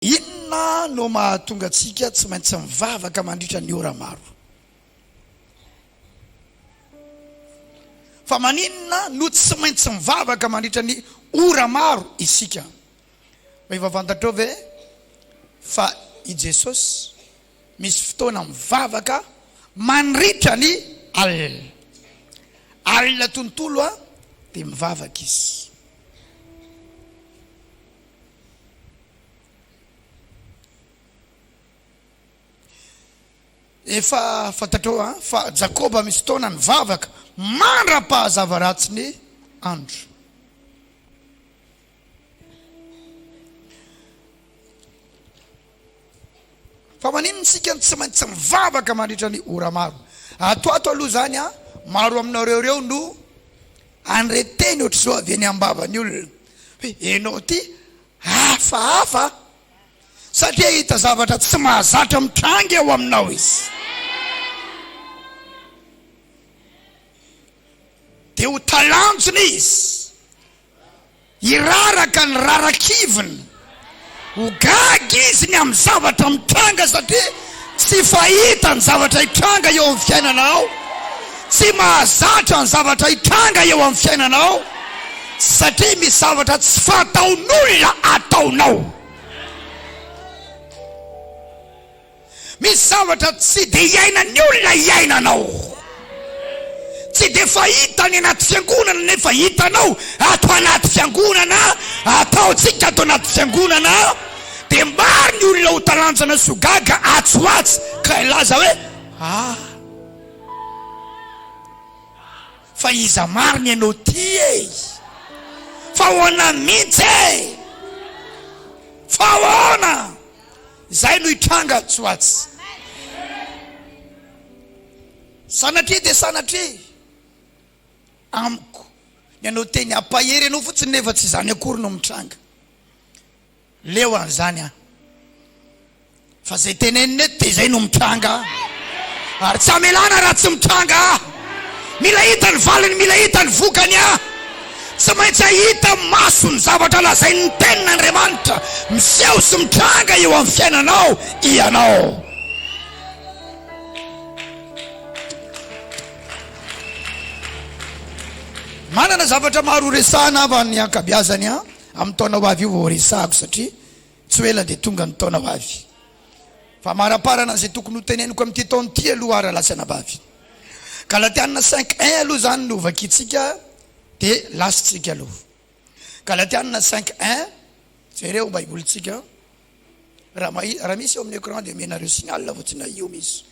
Inona no mahatonga antsika tsy maintsy mivavaka mandritra ny ora maro? Fa maninona no tsy maintsy mivavaka mandritra ny ora maro isika? Efa fantatrao ve fa i Jesosy misy fotoana mivavaka mandritra ny alina tontolo dia mivavaka izy. Efa fantatrao fa Jakoba misy fotoana nivavaka mandra-pahazava ratsy ny andro. Fa maninona isika tsy maintsy mivavaka mandritra ny ora maro? Ato aloha zany maro aminareo reo no anreteny ohatry zao avy eny ambavany olona hoe enao ty hafahafa satria hita zavatra tsy mahazatra mitranga eo aminao izy. Dia ho talanjona izy, hiraraka ny rarakiviny, ho gaga izy ny amin'ny zavatra mitranga satria tsy fahita ny zavatra hitranga eo amin'ny fiainanao, tsy mahazatra ny zavatra hitranga eo amin'ny fiainanao satria misy zavatra tsy fataon'olona ataonao. Misy zavatra tsy dia iainan'ny olona iainanao, tsy dia fahita ny anaty fiangonana nefa hitanao ato anaty fiangonana, ataontsika ato anaty fiangonana. Dia maro ny olona ho talanjana sogaga atsoatsy ka ilaza hoe fa iza mariny ianao ty fa hoana mihitsy fa hoana zay no hitranga atsoatsy. Sanatria dia sanatria amiko ny anao teny ampahery anao fotsiny nefa tsy zany akory no mitranga. Leo an'izany fa zay tenenina eto dia zay no mitranga, ary tsy amelana raha tsy mitranga. Mila hita ny valiny, mila hita ny vokany tsy maintsy ahita maso ny zavatra lazain'ny tenin'Andriamanitra miseho sy mitranga eo amin'ny fiainanao ianao. Manana zavatra maro resahana avy ny ankabeazany amin'ny taona ho avy io vao resahako satria tsy ela dia tonga ny taona ho avy. Fa maraparana zay tokony ho teneniko amin'ity taona ity aloha ara lasana bavy. Galatiana 5:1 aloha zany no vakitsika dia lasitsika aloha. Galatiana 5:1 jereo baibolitsika raha misy eo amin'ny écran dia menareo signal fotsiny io misy.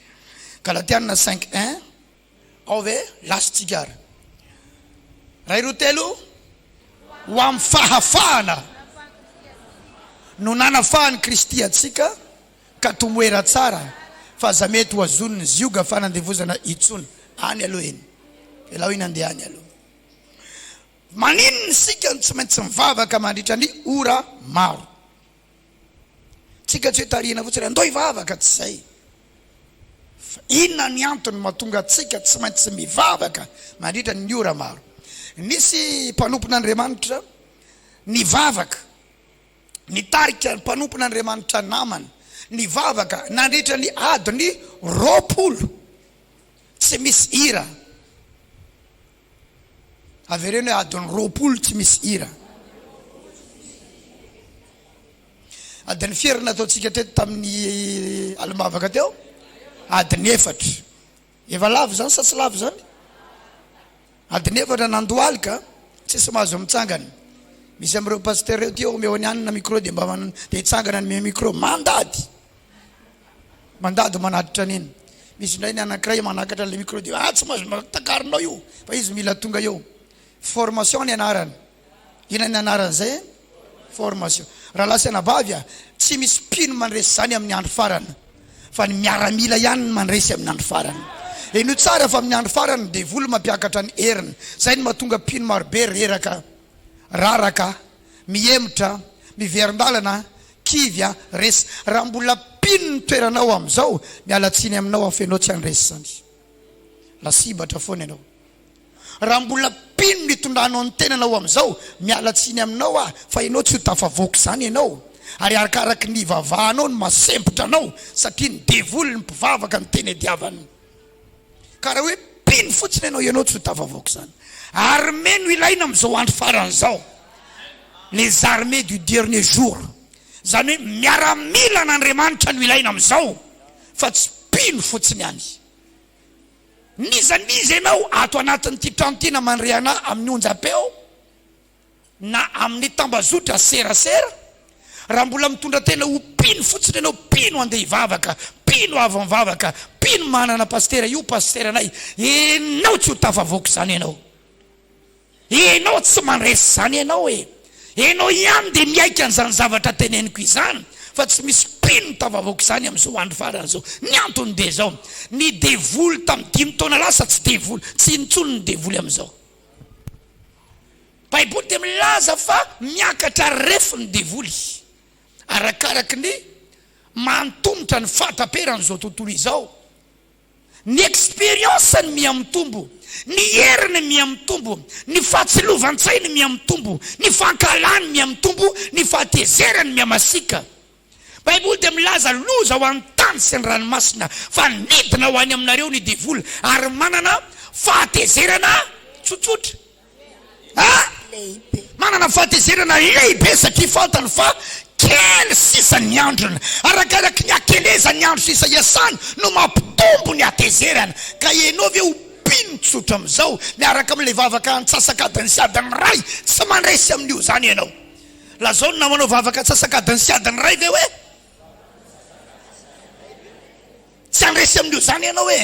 Galatiana 5:1 ao ve lasitsika ara. Ray roa telo ho amin'ny fahafahana no nanafahany Kristy atsika ka tomoera tsara fa za mety ho azoniny zioga fanandevozana itsony any aloha eny elaho iny andeha any aloha. Maninona isika tsy maintsy mivavaka mandritra ny ora maro? Tsika tsy hoe tarihina fotsiny andao hivavaka tsy zay. Inona ny antony mahatonga atsika tsy maintsy mivavaka mandritra ny ora maro? Nisy mpanompon'Andriamanitra nivavaka, nitarika mpanompon'Andriamanitra namany, nivavaka nandritra ny adiny 20 tsy misy hira. Avereny hoe adiny 20 tsy misy hira. Adiny firy nataontsika teto tamin'ny alimavaka teo? Adiny 4. Efa lavo zany sa tsy lavo zany? Adiny 4 nandohalika tsisy mahazo mitsangana. Misy amin'ireo pasteur reo ty eo omeo anina micro dia mba dia hitsangana ny micro mandady manaditra an'iny. Misy indray ny anankiray manakatra le micro dia tsy mahazo matakarinao io fa izy mila tonga eo. Formation ny anarany. Ina ny anarany zay? Formation. Raha lasana bavy tsy misy mpino mandresy zany amin'ny andro farany fa ny miaramila ihany ny mandresy amin'ny andro farany. Eno tsara fa amin'ny andro farany dia volo mampiakatra ny heriny. Zay ny mahatonga mpino marobe reraka, raraka, mihemotra, miverin-dalana, kivy resy. Raha mbola pino ny toeranao amin'izao mialatsiny aminao amin'ny fenao tsy handresy zany. Lasibatra foana ianao. Raha mbola pino ny tondranao ny tenanao amin'izao mialatsiny aminao fa ianao tsy ho tafavoaka zany ianao. ary arakaraky ny vavahanao no masempotra anao satria ny devoly ny mpivavaka ny teny diavany karaha hoe pino fotsiny ianao tsy ho tafavoaka zany armée no ilaina amin'izao andro faran'izao les armées du dernier jour zany hoe miaramila n'Andriamanitra no ilaina amin'izao fa tsy pino fotsiny any nizanizy ianao ato anatin'ity tranotina mandreana amin'ny onjapeo na amin'ny tambazotra serasera raha mbola mitondra tena ho pino fotsiny ianao pino andeha hivavaka pino avy mivavaka pino manana pastera io pastera anay ianao tsy ho tafavoaka zany ianao tsy mandresy zany ianao ihany dia miaika an'izany zavatra teneniko izany fa tsy misy pino tafavoaka zany amin'izao andro faran'izao ny antony dia zao ny devoly tamin'ny 5 taona lasa tsy devoly tsy intsony ny devoly amin'izao Baiboly dia milaza fa miakatra refo ny devoly arakaraky ny mantombotra ny fataperan'izao tontolo izao ny expérience ny miamitombo ny heriny miamitombo ny fahatsilovan-tsainy miamitombo ny fankalany miamitombo ny fahatezerany miamasika Baiboly dia milaza loza ho an'ny tany sy ny ranomasina fa nidina ho any aminareo ny devoly ary manana fahatezerana tsotsotra manana fahatezerana lehibe satria fantany fa kely sisa ny androny arakaraky ny akeleza ny andro sisa iasany no mampitombo ny atezerana ka ianao ve ho pino tsotra amin'izao miaraka amin'ilay vavaka antsasakadiny sy adiny ray tsy mandresy amin'io zany ianao la zao no namanao vavaka antsasakadiny sy adiny ray ve hoe tsy andresy amin'io zany ianao hoe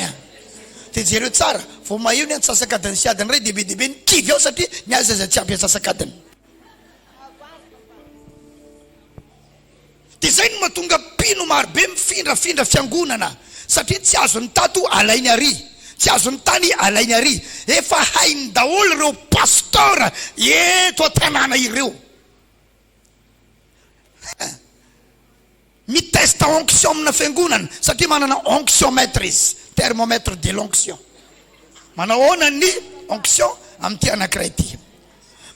tejereo tsara vao maheo ny antsasakadiny sy adiny ray debe ny kivy ao satria ny azy aza tsy ampy antsasakadiny dia zay no mahatonga pino marobe mifindrafindra fiangonana satria tsy azo ny tato alainy ary tsy azo ny tany alainy ary efa hainy daholo ireo pastora eto an-tanàna ireo mitesta onction amina fiangonana satria manana onction maîtrise thermomètre de l'onction manahoana ny onction amin'ity anankiray ity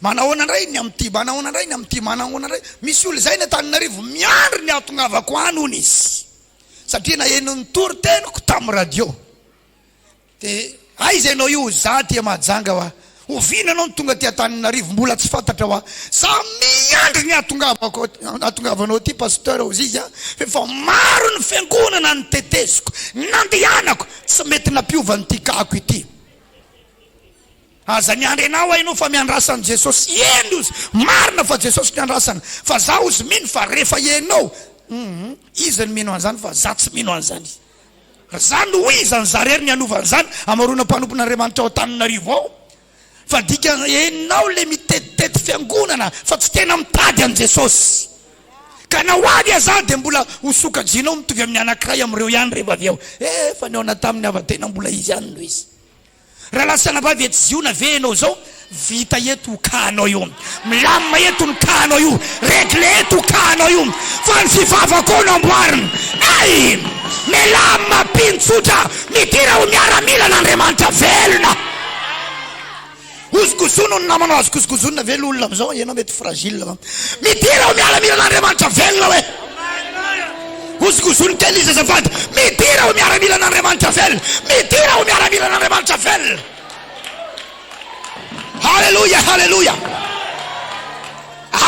manahoana ndray ny amin'ity manahoana ndray ny amin'ity manahoana ndray misy olo zay ny Antananarivo miandry ny atongavako any hony izy satria na enony tory teniko tamin'ny radio dia aiza ianao io za tia mahajanga hoa ovina anao ny tonga ty Antananarivo mbola tsy fantatra hoa za miandry ny atongavanao ty pasteur ozy izy fa maro ny fiangonana ny teteziko nandehanako tsy mety nampiova ny ty kako ity aza niandry anao ianao fa miandrasany Jesosy eno izy marina fa Jesosy miandrasany fa za ozy mino fa rehefa ianao izy ny mino an'izany fa za tsy mino an'izany zany ho izany zarery ny anovan'izany amarona mpanompon'Andriamanitra ao Antananarivo ao fa dika enao le mitetitety fiangonana fa tsy tena mitady an Jesosy ka na hoavy aza dia mbola hosokajianao mitovy amin'ny anankiray amin'ireo ihany rehefa avy ao fa niona tamin'ny avatena mbola izy ihany no izy raha lasana vavy etsiona ve ianao zao vita eto kanao io milamina eto ny kanao io regle eto kanao io fa ny fivavako no amboariny ay milamina pintsotra midira ho miaramila n'Andriamanitra velona ozokozono ny namanao azy kozokozonina ve l'olona am'izao ianao mety fragile midira ho miaramila n'Andriamanitra velona hoe ozokozony kely izy azafady midira ho miaramila n'Andriamanitra velona midira ho miaramila n'Andriamanitra velona halleluja halleluja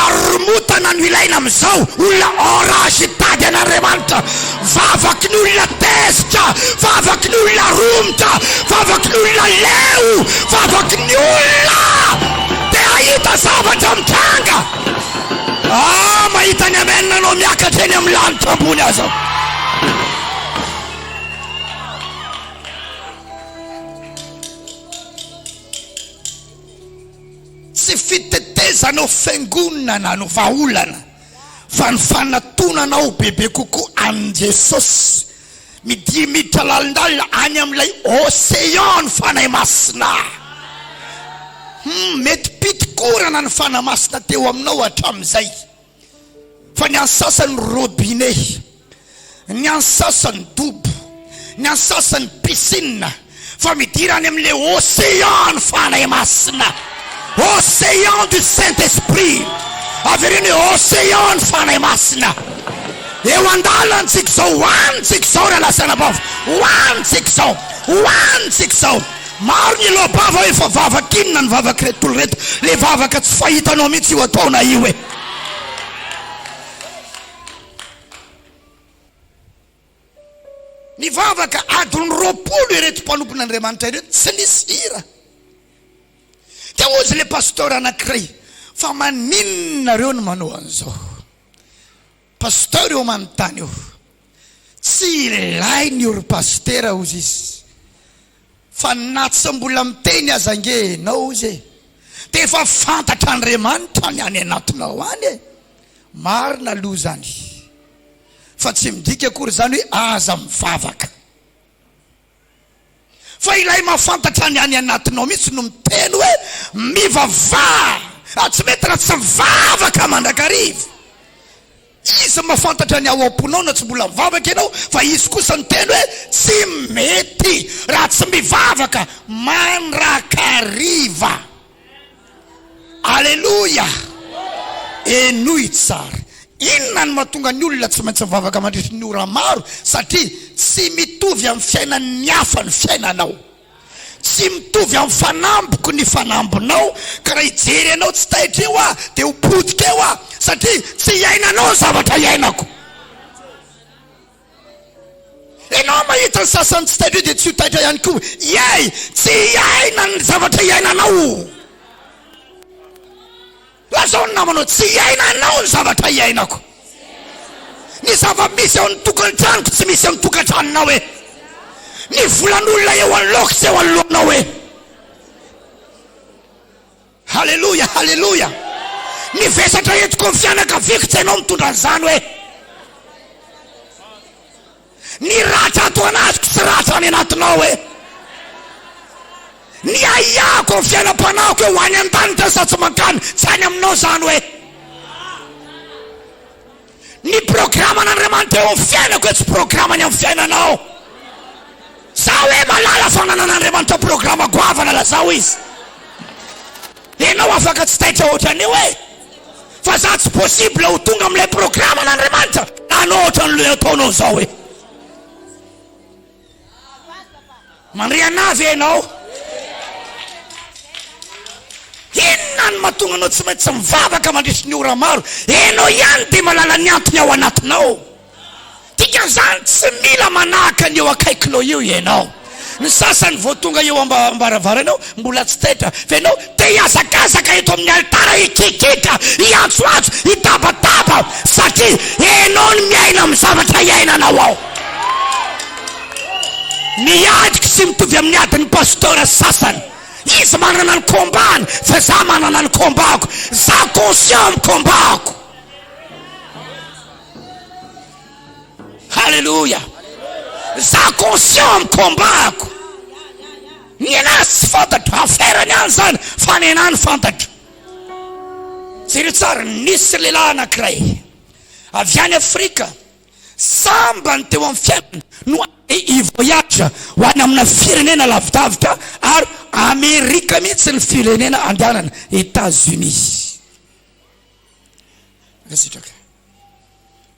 aromotana no ilaina am'izao olona orage tady an'Andriamanitra vavaky ny olona tezitra vavaky ny olona romotra vavaky ny olona leo vavaky ny olona dia ahita zavatra mitranga mahita ny amenina anao miakatra eny amin'ny lanitra ambony aza tsy fitetezanao fiangonana no vaolana fa ny fanatonanao bebe kokoa amin' Jesosy miditra lalindalina any amin'ilay océan ny fanahy masina mety pitikorana ny fanahy masina teo aminao hatramin'izay fa ny ansasany robinet ny ansasany dobo ny ansasany piscine fa midira any amin'ilay océan ny fanahy masina océan du Saint-Esprit averiny océan ny fanay masina eo andalantsika zao hoanitsika zao raha lasana bava hoanitsika zao hoanitsika zao maro ny lo bava efa vavaka inona ny vavaka reto tolo reto le vavaka tsy fahitanao mihitsy io ataona io e ny vavaka adiny roapolo ireto mpanompon'Andriamanitra ireto tsy nisy hira dia ozy le pasteur anankiray fa maninonareo no manao an'izao pasteur eo manontany io tsy ilainy io ry pasteur ozy izy fa natsy mbola miteny azangenao izy e dia efa fantatra Andriamanitra ny any anatinao any e marina aloha zany fa tsy midika akory zany hoe aza mivavaka fa ilay mahafantatra ny any anatinao mihitsy no miteny hoe mivavaha tsy mety raha tsy mivavaka mandrakariva izy mahafantatra ny ao am-ponao na tsy mbola mivavaka ianao fa izy kosa ny teny hoe tsy mety raha tsy mivavaka mandrakariva alleluia enoy tsara inona ny mahatonga ny olona tsy maintsy mivavaka mandritry ny ora maro satria tsy mitovy amin'ny fiainan'ny hafa ny fiainanao tsy mitovy amin'ny fanamboko ny fanambonao ka raha hijery anao tsy taitra eo a dia ho potika eo a satria tsy iainanao zavatra iainako enao mahita ny sasany tsy taitra eo dia tsy ho taitra ihany koa iay tsy iaina ny zavatra iainanao lazao ny namanao tsy iainanao ny zavatra iainako ny zava-misy ao ny tokantranoko tsy misy amin'ny tokantranonao e ny volan'olona eo an'laoko sy eo anoloanao e halleluja halleluja ny vesatra entiko amin'ny fianakaviako tsy hainao mitondra an'izany hoe ny ratra ato anaziko tsy ratra any anatinao e ny aiako amin'ny fiainam-panahiko hoe ho any an-danitra sa tsy mankany tsy any aminao zany hoe ny programma n'Andriamanitra eo amin'ny fiainako hoe tsy programmany amin'ny fiainanao za hoe malala fananan'Andriamanitra programma goavana lazao izy enao afaka tsy taitra ohatran'io hoe fa za tsy possible ho tonga amin'ilay programma n'Andriamanitra anao ohatran'le ataonao zao hoe mandre anavy enao inona ny mahatonga anao tsy maintsy mivavaka mandritry ny ora maro enao ihany dia malala ny antony ao anatinao dikan'izany tsy mila manahaka ny eo akaikinao io ianao ny sasany vao tonga eo ambaravarana mbola tsy taitra fa ianao te hiazakazaka eto amin'ny altara hikikika hiantsoantso hitabataba satria enao ny miaina amin'ny zavatra iainanao ao miadiko sy mitovy amin'ny adiny pasteur sasany izy manana ny kombany fa za manana ny kombako za conscient amin'ny kombako halleluja za conscient amin'ny kombako ny anazy tsy fantatra aferany any zany fa ny anany fantatra zay tsara nisy lehilahy anankiray avy any Afrika samba ny teo amin'ny fiainana no ivoyage ho any amina firenena lavidavitra ary Amerika mihitsy ny firenena andehanana États-Unis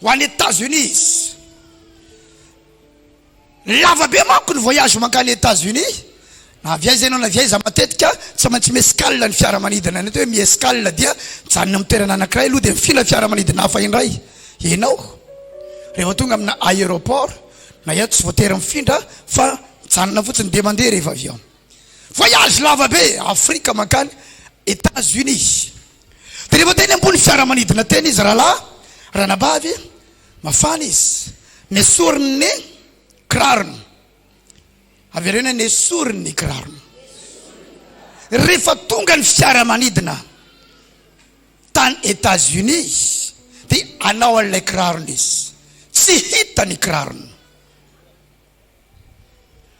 ho any États-Unis lavabe manko ny voyage mankany États-Unis na viaiza ianao na viaiza matetika tsy maintsy miescale ny fiaramanidina neto hoe miescale dia mijanona amin'ny toerana anankiray aloha dia mifila fiaramanidina hafa indray ianao rehefa tonga amina aéroport na eto tsy voatery mifindra fa mijanona fotsiny dia mandeha rehefa avion voyage lavabe Afrika mankany États-Unis dia rehefa teny ambony fiaramanidina teny izy rahalahy ranabavy mafana izy nesoriny ny kirarony averena nesoriny ny kirarony rehefa tonga ny fiaramanidina tany États-Unis dia anao an'ilay kirarony izy tsy hita ny kirarony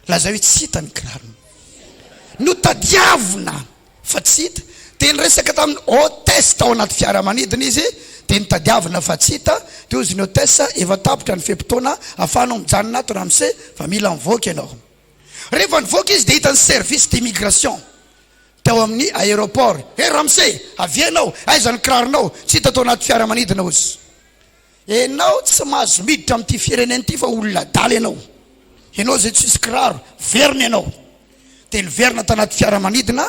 laza hoe tsy hita ny kirarony no tadiavina fa tsy hita dia nyresaka tamin'ny hôtesse tao anaty fiaramanidina izy dia nitadiavina fa tsy hita dia ozy ny hôtesse efa tapitra ny fempotona ahafahanao mijanona ato ramse fa mila mivoaka ianao rehefa nivoaka izy dia hita ny service d'immigration tao amin'ny aéroport Ramsey avianao aiza ny kiraronao tsy hita tao anaty fiaramanidina ozy enao tsy mahazo miditra amin'ity firenena ity fa olona daly ianao ianao zay tsisy kiraro verina ianao dia verina tanaty fiaramanidina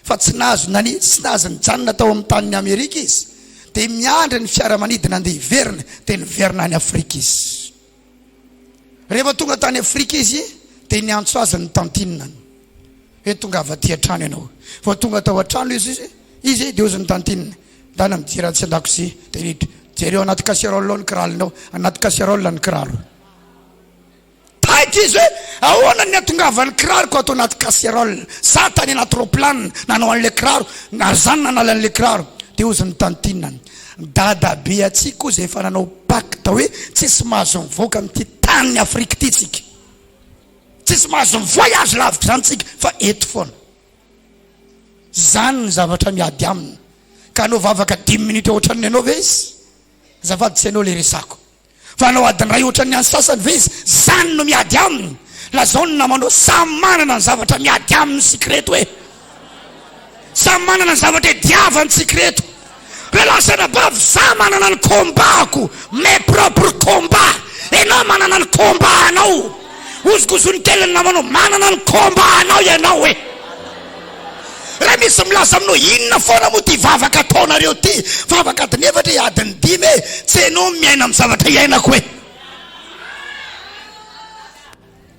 fa tsy nahazo tsy nahazo nijanona tao amin'ny tanin'ny Amerika izy dia miandry ny fiaramanidina andeha hiverina dia niverina any Afrika izy rehefa tonga tany Afrika izy dia niantso azy ny tantinany hoe tonga avy aty an-trano ianao fa tonga tao an-trano izy dia ozy ny tantinany dana mijery tsy an-dakozia dia niditra jereo anaty kasserole ny kiraronao anaty kasserole ny kiraro taitra izy hoe ahoana ny atongavany kiraroko atao anaty kasserole za tany anaty roplanina nanao an'ilay kiraro na zany nanala an'ilay kiraro dia ozy ny tantinany dadabe atsika ozy efa nanao pacte hoe tsisy mahazo mivoaka amin'ity tany Afrika ity tsika tsisy mahazo mivoyage lavitra zany tsika fa eto foana zany ny zavatra miady aminy ka anao vavaka 10 minitra ohatran'ny anao ve izy zafady tsy anao le resako fa anao adiny ray ohatran'ny any sasany ve izy zany no miady aminy lazao ny namanao samy manana ny zavatra miady aminy sikreto hoe samy manana ny zavatra diavany sikreto relasana bavy za manana ny kombako mes propre combat enao manana ny combat anao ozokozony keliny namanao manana ny combat anao ianao hoe raha misy milaza aminao inona foana moa ty vavaka ataonareo ty vavaka adiny efatra adiny 5 tsy enao miaina amin'ny zavatra iainako hoe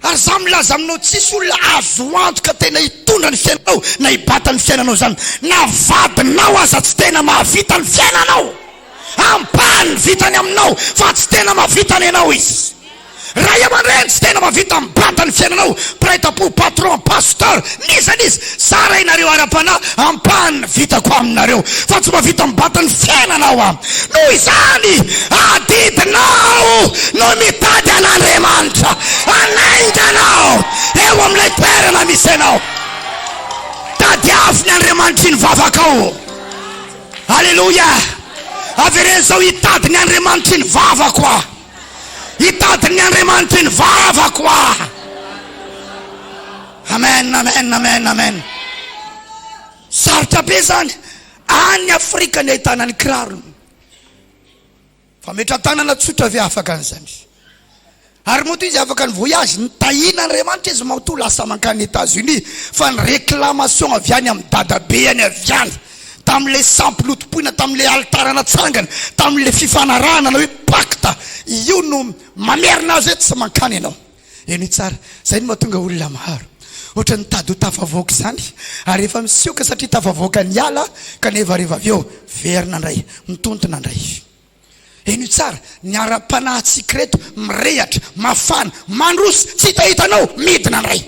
ary za milaza aminao tsisy olona azo antoka tena hitondra ny fiainanao na hibata ny fiainanao zany na vadinao aza tsy tena mahavita ny fiainanao ampany vitany aminao fa tsy tena mahavitany ianao izy ray aman-dreny tsy tena mahavita mibata ny fiainanao prêtre-pour patron pasteur nisanizy sara inareo ara-panahy ampany vitako aminareo fa tsy mahavita mibata ny fiainanao noho izany adidinao no mitady an'Andriamanitra anainganao eo amin'ilay toerana misy anao tadiavy ny Andriamanitra ny vavakao halleluja avereny zao hitady ny Andriamanitra ny vavako hitady ny Andriamanitra ny vavako amen amen amen amen sarotra be zany any Afrika ny ahitana ny kiraro fa metra tanana tsotra ve afaka an'izany ary moa to izy afaka ny voyage ny tahina Andriamanitra izy mato lasa mankany États-Unis fa ny réclamation avy any amin'ny dadabe any avy any tam'le sampolotom-poina tam'le altarana tsangana tam'le fifanarahana na hoe pacte io no mamerina azy tsy mankany ianao eny tsara zay no mahatonga olona maro ohatra ny tady ho tafavoaka zany ary efa misioka satria tafavoaka ny ala kanefa rehefa avy eo verina indray mitontona indray eny tsara ny ara-panahy sikreto mirehatra mafana mandroso tsy hitahitanao midina indray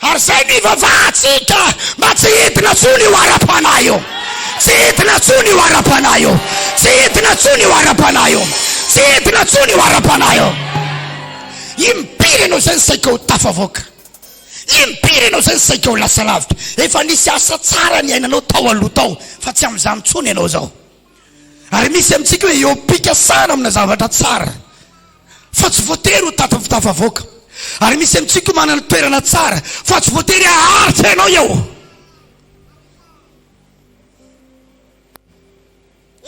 ary zay ny vavahatsika mba tsy hitina tsony io ara-panahy io tsy hitina tsony io ara-panahy io tsy hitina tsony io ara-panahy io tsy hitina tsony io ara-panahy io impiry anao zay ny saika ho tafavoaka impiry anao zay ny saika ho lasa lavitra efa nisy asa tsara ny ainanao tao aloha tao fa tsy amin'izany tsony ianao zao ary misy amintsika hoe eo pikasana amina zavatra tsara fa tsy voatery ho tafavoaka ary misy amintsika manana toerana tsara fa tsy voatery aharitra ianao eo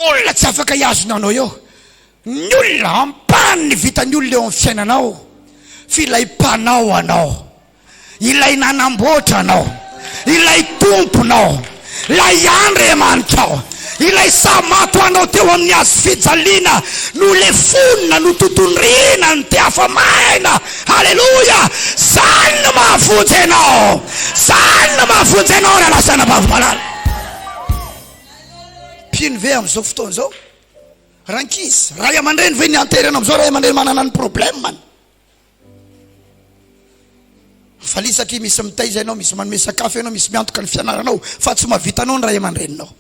olona tsy afaka hiazona anao eo ny olona ampany ny vitany olona eo amin'ny fiainanao filaim-panao anao ilay nanamboatra anao ilay tomponao ilay Andriamanitra ilay samato anao teo amin'ny azo fijaliana no le fonina no totondrina ny te afamaina halleluja zany no mahavotsy anao zany no mahavotsy anao raha lasana bavy-malala pino ve amin'izao fotoana zao rankizy ray aman-dreny ve ny anterana am'izao ray aman-dreny manana ny problème falia satria misy mitaiza ianao misy manome sakafo ianao misy miantoka ny fianaranao fa tsy mahavitanao ny ray aman-dreninao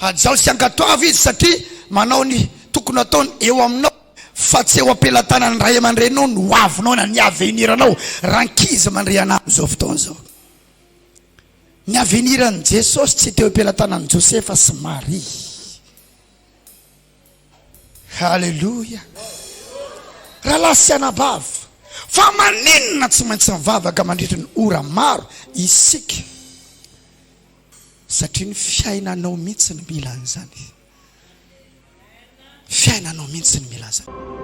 ajaho sy ankatoavy izy satria manao ny tokony ataony eo aminao fa tsy eo ampelantanany ray aman-dreninao no avinao na ny aveniranao rankizy mandriana am'izao fotoana zao ny aveniran'i Jesosy tsy teo ampelantanany Josefa sy Maria halleluja raha lasy anabavy fa maninona tsy maintsy mivavaka mandritra ny ora maro isika satria ny fiainanao mihitsy ny mila an'izany. Fiainanao mihitsy ny mila an'izany.